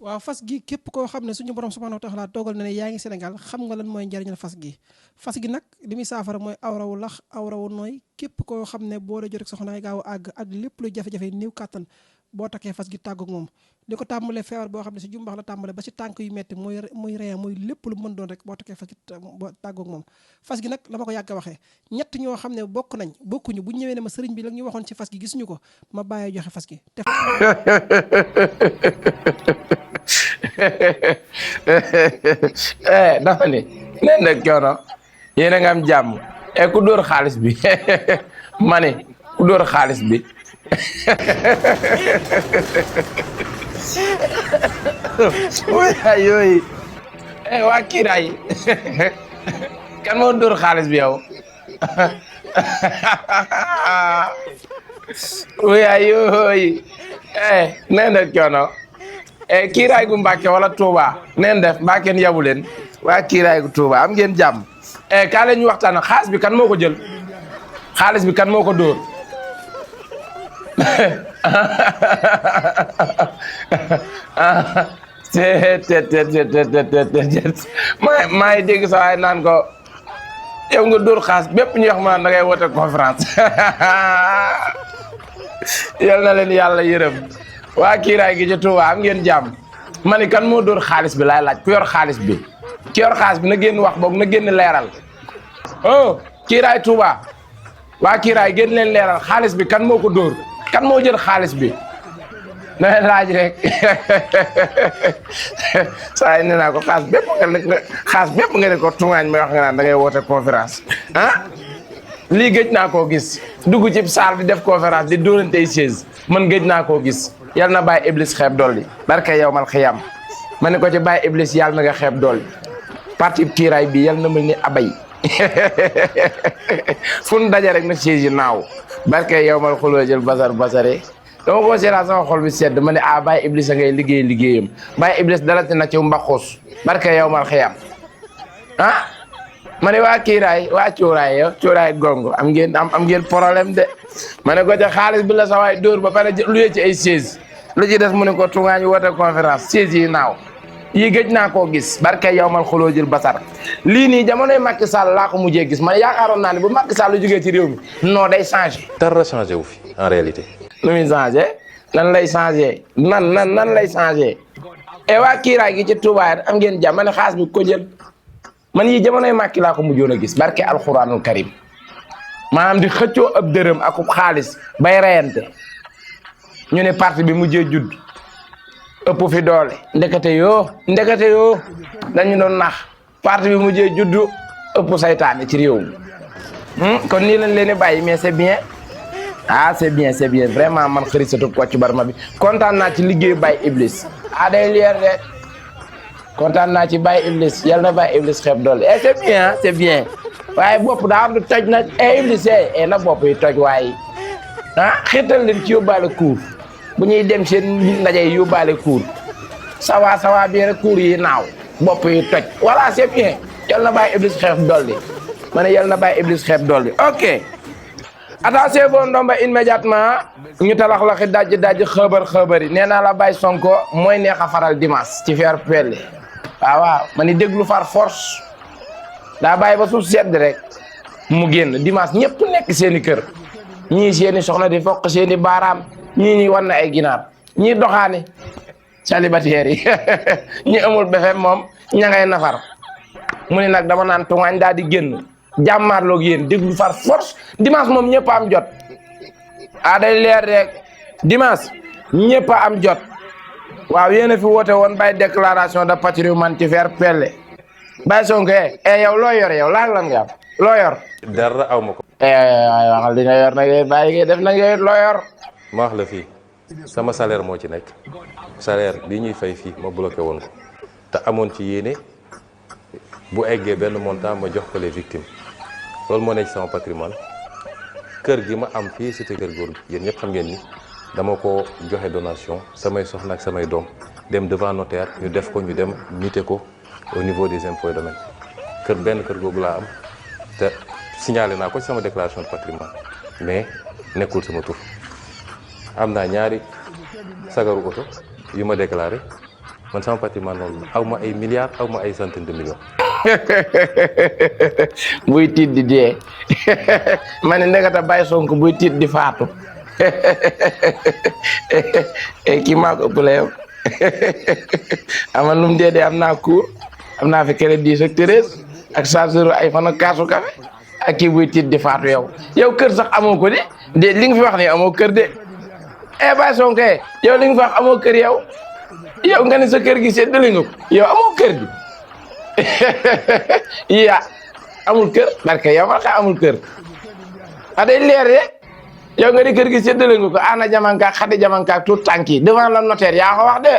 waaw fas gi képp koo xam ne suñu borom subhanahu wa taala dogal na ne yaa ngi Sénégal xam nga lan mooy njariñal fas gi nag li muy saafara mooy awrawu lax awrawu nooy képp koo xam ne boo dee jot rek soxnaay gaaw a àgg ak lépp luy jafe-jafe néew kàttan boo takkee fas gi tàggoog moom li ko tàmbalee feebar boo xam ne si jumbax la tàmbale ba si tànk yu metti muy ree muy lépp lu mën doon rek boo takkee fas gi boo tàggoog moom fas gi nag la ma ko yàgg a waxee ñett ñoo xam ne bokkuñu bu ñëwee ne ma sëriñ bi la ñu waxoon ci fas gi gisuñu ko ma bàyyee joxe fas gi te dafa ne nee na coono yéen a nga am jàmm ku dóor xaalis bi ma ne ku dóor xaalis bi yooyu waa kiiraay kan moo dóor xaalis bi yow yooyu nee na coono kiiraay gu Mbàkke wala Touba neen def mbaa kenn yabu leen waa kiiraay gu Touba am ngeen jàmm kaa leen ñu waxtaan xaalis bi kan moo ko jël xaalis bi kan moo ko dóor maa ngi dégg sa waay naan ko yow nga dóor xaalis bépp ñu wax ma da ngay woote conférence yal na leen yàlla yërëm waa kiiraay gi ci Touba am ngeen jàmm ma ni kan moo dóor xaalis bi laay laaj ku yor xaalis bi ki yor xaalis bi na génn wax boog na génn leeral oh kiiraay Touba waa kiiraay génn leen leeral xaalis bi kan moo ko dóor kan moo jël xaalis bi na leen laaj rek saa yi nee naa ko xaalis bépp nga ne ko tungaañ may wax nga naan da ngay woote conférence ah lii gëj naa koo gis dugg ci salle di def conférence di dóorantey chaise man gëj naa koo gis yal na bàyyi iblis xeeb dolli barke yow mal xiyam ma ne ko ci bàyyi iblis yàlla na nga xeeb dolli parti kiiraay bi yal na mel ni abay fu nu daje rek na chaise yi naaw barke yow mal xuloo jël basare dama ko seeraa sama xol bi sedd ma ne bàyyi iblis a ngay liggéeyam bàyyi iblis dalati na ci mbaxus barke yow mal xiyam ah ma ne waa kiiraay waa cuuraay yow cuuraay gongo am ngeen problème de ma ne ko ca xaalis bi la sa waay dóor ba pare luyee ci ay chaise lu ci des mu ne ko tungaañ woote conférence chaise yi naaw yi gëj naa koo gis barke yow mal xuloo jël basar lii nii jamonoy Macky Sall laa ko mujjee gis man yaakaaroon naa ne bu Macky Sall lu jógee ci réew mi non day changé dara changé wu fi en réalité nu muy changé nan lay changé nan lay changé e waa kiiraay gi ci Touba am ngeen jàmm ma ne xaas bi ko jël man yi jamonoy Macky laa ko mujjoon a gis barke alxuraanul karim maanaam di xëccoo ab dërëm ak xaalis bay reyante ñu ne parti bi mujjee judd ëpp fi doole ndekete yoo dañu doon nax parti bi mujjee judd ëpp saytaane ci réew mi kon nii lañ leen di bàyyi mais c'est bien c'est bien vraiment man xërisatu Kocc Barma bi kontaan naa ci liggéeyu Baye Iblis day leer de kontaan naa ci Baye Iblis yal na Baye Iblis xeeb doole c'est bien waaye bopp daa am du toj nag Iblis na bopp yi toj waaye xiital leen ci yóbbaale kuur bu ñuy dem seen ndaje yi yóbbaale kuur sawa bi rek kuur yi naaw bopp yi toj voilà c'est bien yal na Baye Iblis xeeb dolli ma ne yal na Baye Iblis xeeb dolli ok attention boo ndomba immédiatement ñu talax-laxi dajji xëbar yi nee naa la Baye Sonko mooy neex a faral dimanche ci fair play waaw ma ni déglu far force daa bàyyi ba suuf sedd rek mu génn dimanche ñëpp nekk seeni kër ñii seeni soxna di fokk seeni baaraam ñii wan na ay ginaar ñii doxaani célibataires yi ñi amul befem moom ña ngay nafar mu ni nag dama naan tungaañ daal di génn jàmmaarloog yéen déglu far force dimanche moom ñëpp am jot day leer rek dimanche ñëpp am jot waaw yéen a fi woote woon bay déclaration de patrimoine ci fair play Baye Sonko yow loo yor yow lan nga am loo yor dara aw ma ko waxal li nga yor nag bàyyi ngay def nag yow loo yor ma wax la fii sama salaire moo ci nekk salaire bi ñuy fay fii ma bloqué woon ko te amoon ci yéene bu eggee benn montant ma jox ko les victimes loolu moo nekk ci sama patrimoine kër gi ma am fii cité kër góor gi yéen ñëpp xam ngeen ni dama ko joxe donation samay soxna ak samay doom dem devant notaire ñu def ko ñu dem muté ko au niveau des impôts et domaines benn kër googu laa am te signalé naa ko ci sama déclaration de patrimoine mais nekkul sama tur am naa ñaari sagaru oto yu ma déclaré man sama patrimoine noonu la aw ma ay milliards aw ma ay centaines de millions. buy tiit di dee ma ne ndekata Baye Sonko buy tiit di faatu kii maa ko ëppale yow ama lum dee am naa cour am naa fi crédit ak treize ak chargeur iPhone ak kaasu café ak kii buy tiit di faatu yow kër sax amoo ko de li nga fi wax ni amoo kër de Baye Sonko yow li nga fi wax amoo kër yow nga ne sa kër gi séddale nga ko yow amoo kër gi yaa amul kër barke yow ma amul kër day leer de yow nga di kër gi séddale nga ko ana jamankaak xadi jamankaak tout tànk yi devant le notaire yaa ko wax de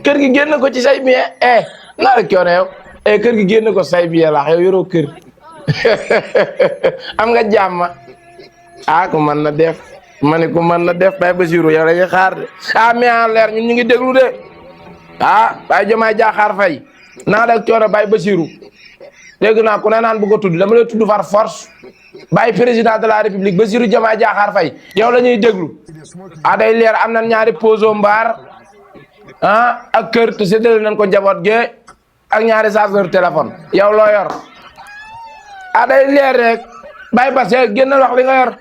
kër gi génn ko ci say bien naa la coono yow kër gi génn ko say bien laax yow yoroo kër am nga jàmm ku mën na def ma ne ko mën na def Baye Bassirou yow la ñuy xaar de mais en leer ñun ñu ngi déglu de Baye Diomaye Diakhar Faye naa la coono Baye Bassirou dégg naa ku ne naan bu ko tudd dama lay tudd far force Baye président de la république Bassirou Diomaye Diakhar Faye yow la ñuy déglu day leer am na ñaari poso mbaar ak kër te séddale nañ ko njaboot ge ak ñaari chargeur téléphone yow loo yor day leer rek Baye Bass génnal wax li nga yor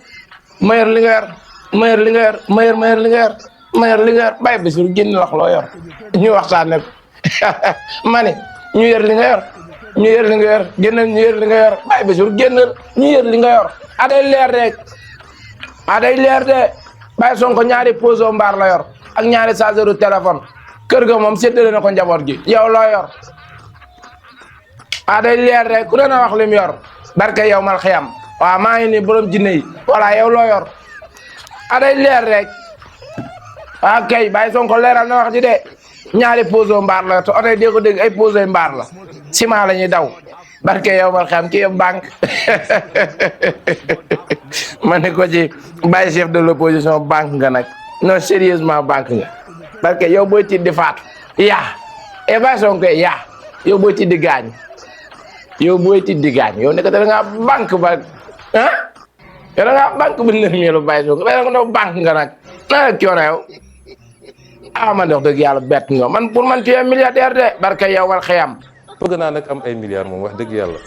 ma yor li nga yor ma yor li nga yor ma yor li nga yor ma yor li nga yor Baye Bassirou génnal wax loo yor ñu waxtaane ko ma ne ñu yor li nga yor ñu yor li nga yor génnal ñu yor li nga yor Baye Bassirou génnal ñu yor li nga yor day leer rek day leer de Baye Sonko ñaari poso mbaar la yor ak ñaari chargeur téléphone kër ga moom séddale na ko njaboot gi yow loo yor day leer rek ku ne na wax lim yor barke yow mal xiyam waaw maa ngi nii borom jinne yi voilà yow loo yor day leer rek kay Baye Sonko leeral na wax ji de ñaari poso mbaar la yor te oto yi dee ko dégg ay poso mbaar la ciment la ñuy daw barke yow mal xiyam kii yëpp banque ma ne ko ci Baye chef de l'opposition banque nga nag non sérieusement banque nga parce que yow booy tiit di faatu Baye Sonko yow booy tiit di gaañ yow nekk da ngaa banque ba yow da ngaa banque ba nërmeelu Baye Sonko da nga banque nga nag naa coono yow man de wax dëgg yàlla bett nga man pour man tu es milliardaire de barke yow wal xiyam bëgg naa nag am ay milliards moom wax dëgg yàlla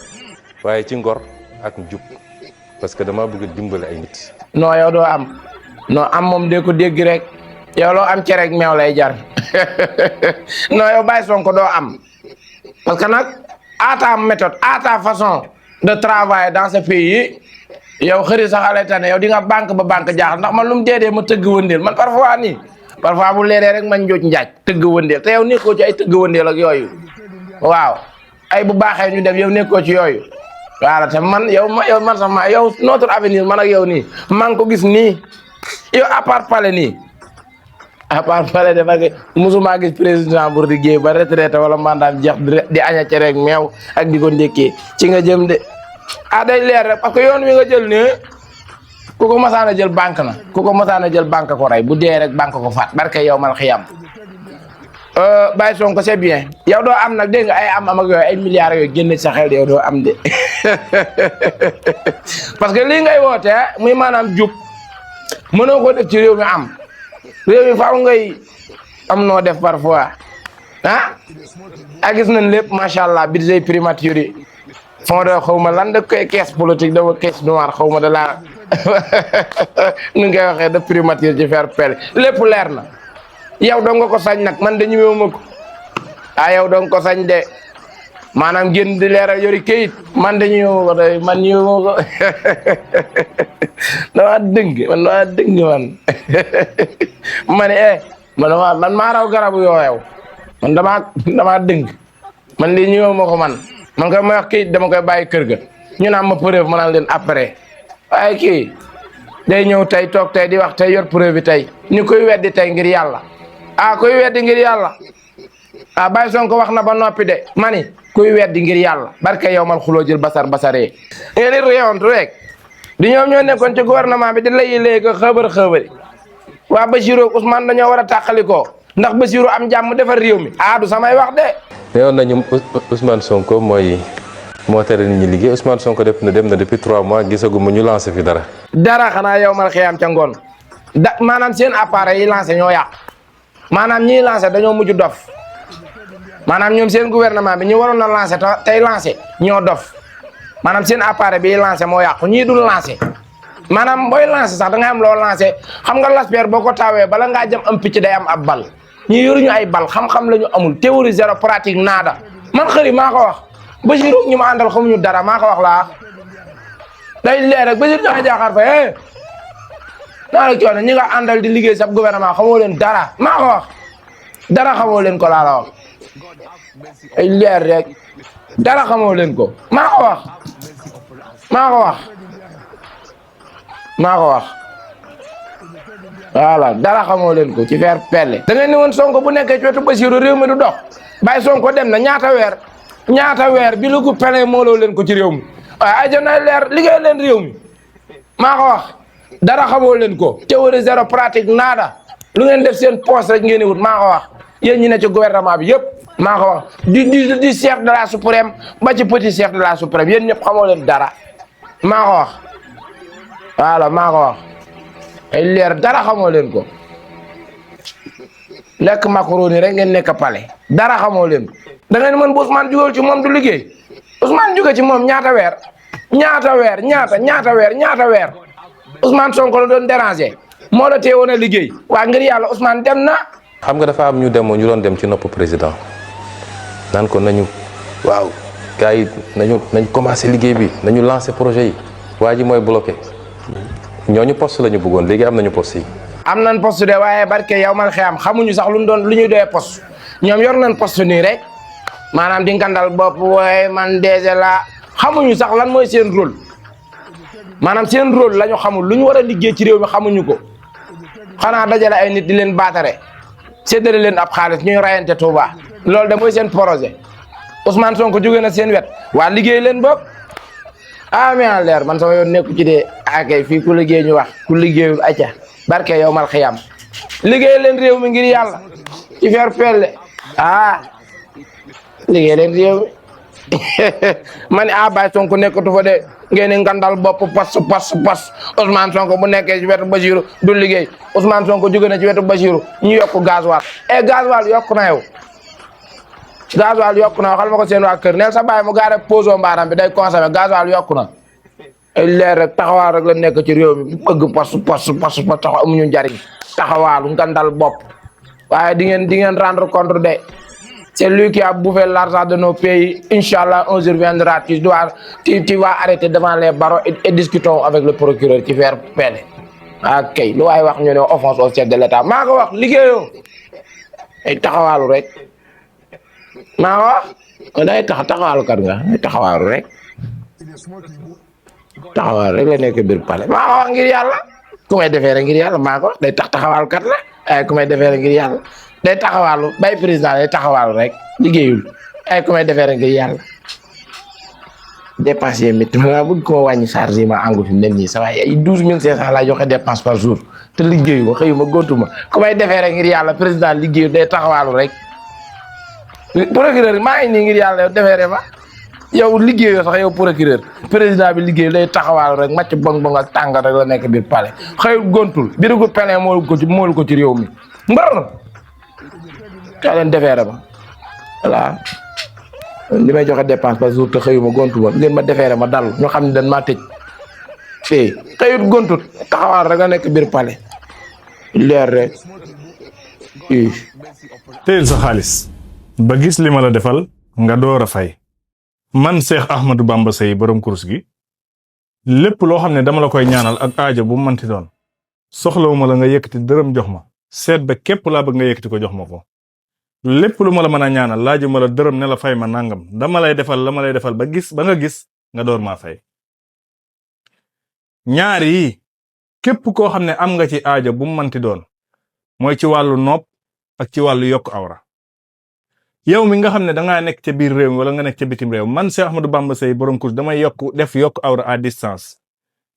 waaye ci ngor ak njub parce que dama bëgg dimbale ay nit. non yow doo am moom de ko dégg rek yow loo am cere ak meew lay jar non yow Baye Sonko doo am parce que nag à ta méthode à ta façon de travailler dans ce pays yow xëri sax alay tane yow di nga banque ba banque jaaxal ndax man lu mu dee ma tëgg wëndeel man parfois bu leeree rek man njooj njaaj tëgg wëndeel te yow nekkoo ci ay tëgg wëndeel ak yooyu waaw ay bu baaxee ñu dem yow nekkoo ci yooyu voilà te man yow man sax yow notre avenir man ak yow nii maa ngi ko gis nii yow à part palais nii à part palais de parce que musuma gis président bu liggéey ba retraité wala mandat jeex di aña cere ak meew ak di ko ndékkee ci nga jëm de day leer rek parce que yoon wi nga jël nii ku ko masaan a jël banque na ku ko masaan a jël banque ko rey bu dee rek banque ko faat barke yow mal xiyam Baye Sonko c'est bien yow doo am nag dégg nga ay am ak yooyu ay milliards yooyu génne sa xel yow doo am de parce que lii ngay woote muy maanaam jub mënoo ko def ci réew mi am réew mi faaw ngay am noo def parfois gis nañ lépp macha allah budget primature yi fond de xaw ma lan da koy caisse politique da caisse noire xaw ma da laa nu ngay waxee de primature ci faire pelle lépp leer na yow dong nga ko sañ nag man de ñëwuma ko yow dong ko sañ de maanaam génn di leeral yori kayit man de ñëwuma ko de man ñëwuma ko dama dëng man ma ne man maa raw garabu yooyew man dama dëng man de ñëwuma ko man koy may wax kayit dama koy bàyyi kër ga ñu naan ma preuve ma naan leen après waaye kii day ñëw tey toog tey di wax tey yor preuve bi tey ñu koy weddi tey ngir yàlla kuy weddi ngir yàlla Baye Sonko wax na ba noppi de mani kuy weddi ngir yàlla barke yow mal xuloo jël basaree ngeen di réewantu rek di ñoom ñoo nekkoon ci gouvernement bi di lay ko xëbëri waa Bassirou Ousmane dañoo war a tàqalikoo ndax Bassirou am jàmm defar réew mi du samay wax de neewoon nañu Ousmane Sonko moo tere nit ñi liggéey Ousmane Sonko dem na depuis 3 mois gisaguma ñu lancé fi dara xanaa yow mal xiyam ca ngoon maanaam seen appareil yi lancé ñoo yàq maanaam ñiy lancé dañoo mujj dof maanaam ñoom seen gouvernement bi ñu waroon na lancé tey lancé ñoo dof maanaam seen appareil bi lancé moo yàqu ñii dul lancé maanaam booy lancé sax da nga am loo lancé xam nga lasper boo ko taawee bala ngaa jëm am picc day am ab bal ñi yoruñu ay bal xam-xam la ñu amul théorie zéro pratique naada man xëri maa ko wax Basiru ñu ma àndal xamuñu dara maa ko wax laa day leer rek Basiru ñaa jaaxaar fa naa la coono ñi nga àndal di liggéey sab gouvernement xamoo leen dara maa ko wax dara xamoo leen ko laa la wax ay leer rek dara xamoo leen ko maa ko wax maa ko wax maa ko wax voilà dara xamoo leen ko ci faire pelle da ngeen ni woon Sonko bu nekkee ci wetu Basiru réew mi du dox bàyyi Sonko dem na ñaata weer bi lu ko pelle mooloo leen ko ci réew mi waaye ay jona leer liggéey leen réew mi maa ko wax dara xamoo leen ko théorie zéro pratique naada lu ngeen def seen poste rek ngeen di wut maa ko wax yéen ñi ne ci gouvernement bi yëpp maa ko wax di chef de la suprême ba ci petit chef de la suprême yéen ñëpp xamoo leen dara maa ko wax voilà maa ko wax ay leer dara xamoo leen ko lekk macaroni rek ngeen nekk palais dara xamoo leen ko da ngeen mën bu Ousmane jugul ci moom du liggéey Ousmane jóge ci moom ñaata weer Ousmane Sonko la doon déranger moo la teewoon a liggéey waa ngir yàlla Ousmane dem na. xam nga dafa am ñu doon dem ci nopp président naan ko nañu waaw gars yi nañ commencé liggéey bi nañu lancé projet yi waa ji mooy bloqué ñooñu poste la ñu bëggoon léegi am nañu poste yi. am nañ poste de waaye barke yow man xiyam xamuñu sax lu ñuy doyee poste ñoom yor nañ poste nii rek maanaam di ngandal bopp waaye man déjà la xamuñu sax lan mooy seen rôle. maanaam seen rôle la ñu xamul lu ñu war a liggéey ci réew mi xamuñu ko xanaa dajale ay nit di leen baatare séddale leen ab xaalis ñuy rayante Touba loolu de mooy seen projet Ousmane Sonko jóge na seen wet waa liggéey leen bopp mais leer man sama yoon nekku ci de akay fii ku liggéey ñu wax ku liggéeyul acca barke yow mal xiyam liggéey leen réew mi ngir yàlla ci faire pelle liggéey leen réew mi man Baye Sonko nekkatu fa de ngeen ngandal bopp pas Ousmane Sonko bu nekkee ci wetu Basiru du liggéey Ousmane Sonko jóge na ci wetu Basiru ñu yokk gasoil gasoil yokk na yow xal ma ko seen waa kër neel sa bàyyi mu gaare poso mbaaram bi day consommé gasoil yokk na ay leer rek taxawaal rek la nekk ci réew mi bëgg pas taxaw amuñu njariñ taxawaalu ngandal bopp waaye di ngeen rendre compte de c'est lui qui a bouffé l'argent de nos pays. Inch'Allah, un jour viendra. Tu vas arrêter devant les barreaux et discutons avec le procureur qui fait peine. Ok, lu waay wax ñu ne offense au chef de l'État maa ko wax liggéeyoo ay taxawaalu rek maa ko wax day taxawaalu kat nga ay taxawaalu rek la nekk biir palais maa ko wax ngir yàlla ku may defee rek ngir yàlla maa ko wax day taxawaalu kat la ay ku may defee rek ngir yàlla. day taxawaalu bay président day taxawaalu rek liggéeyul ay ku may defee rek ngir yàlla dépense yi métti ma bëgg ko wàññi charge yi ma àngu fi nen nii sa waaye ay 12500 laa joxe dépense par jour te liggéeyu ma xëyu ma góotuma ku may defee rek ngir yàlla président liggéeyul day taxawaalu rek procureur maa ngi nii ngir yàlla yow defee ma yow liggéeyoo sax yow procureur président bi liggéeyul day taxawaalu rek màcc bong ak tàngal rek la nekk biir palais xëyul gontul birigu pelin moolu ko ci réew mi mbër kaa leen defeere ma voilà li may joxe dépense par jour te xëyuma gontuma ngeen ma defeere ma dal ñu xam ne dañ maa tëj fii xëyut gontut taxawaal rek nga nekk biir palais leer rek téyel sa xaalis ba gis li ma la defal nga door a fay man Cheikh Ahmadou Bamba Seye borom kurus gi lépp loo xam ne dama la koy ñaanal ak aajo bu mu mënti doon soxlawuma la nga yëkkati dërëm jox ma seet ba képp laa bëgg nga yëkkati ko jox ma ko lépp lu ma la mën a ñaanal laajuma la dërëm ne la fay ma nangam dama lay defal la ma lay defal ba nga gis nga door maa fay ñaar yi képp koo xam ne am nga ci aajo bu mu mënti doon mooy ci wàllu nopp ak ci wàllu yokk awra yow mi nga xam ne dangaa nekk ca biir réew mi wala nga nekk ca bitim réew man Cheikh Ahmadou Bamba Seye borom kurus damay def yokk awra à distance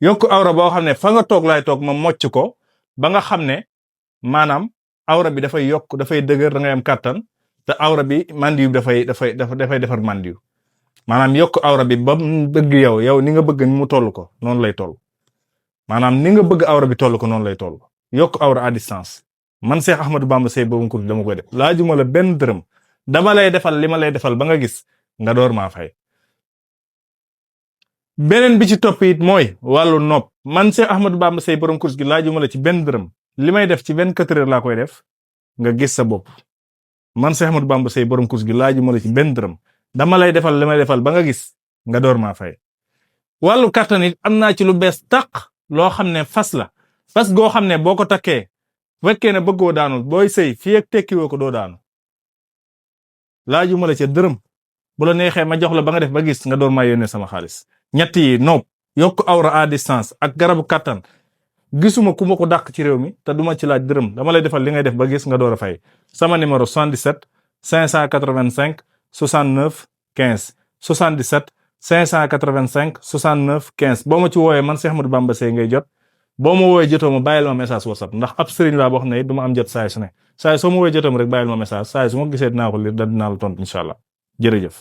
yokk awra boo xam ne fa nga toog laay toog ma mocc ko ba nga xam ne maanaam awra bi dafay yokk dafay dëgër da ngay am kàttan te awra bi mandiw dafay defar mandiw maanaam yokk awra bi ba mu bëgg yow ni nga bëgg ni mu toll ko noonu lay toll maanaam ni nga bëgg awra bi toll ko noonu lay toll yokk awra à distance man Cheikh Ahmadou Bamba Seye borom kurus dama koy def laajuma la benn dërëm dama lay defal li ma lay defal ba nga gis nga door maa fay. beneen bi ci topp it mooy wàllu nopp man Cheikh Ahmadou Bamba Seye borom course gi laajuma la ci benn dërëm li may def ci 24 heures laa koy def nga gis sa bopp. man Cheikh Ahmadou Bamba Seye borom course gi laajuma la ci benn dërëm dama lay defal li may defal ba nga gis nga door maa fay. wàllu kattan it am naa ci lu bees tàq loo xam ne fas la fas goo xam ne boo ko takkee fekkee ne bëggoo daanu booy sëy fii ak tekkiwoo ko doo daanu laajuma la ca dërëm bu la neexee ma jox la ba nga def ba gis nga door maa yónnee sama xaalis. ñett yi nopp yokk awra à distance ak garabu kattan gisuma ku ma ko dàq ci réew mi te duma ci laaj dërëm dama lay defal li ngay def ba gis nga door a fay. sama numéro 77 585 69 15 77 585 69 15 boo ma ci wooyee man Cheikh Ahmadou Bamba Seye ngay jot boo ma wooyee jotoo ma bàyyil ma message WhatsApp ndax ab sëriñ laa boo xam ne it du ma am jot saay su ne saay soo ma wooyee jotoo ma rek bàyyil ma message saay su ma gisee dinaa ko lire da dinaa la tontu incha allah jërëjëf.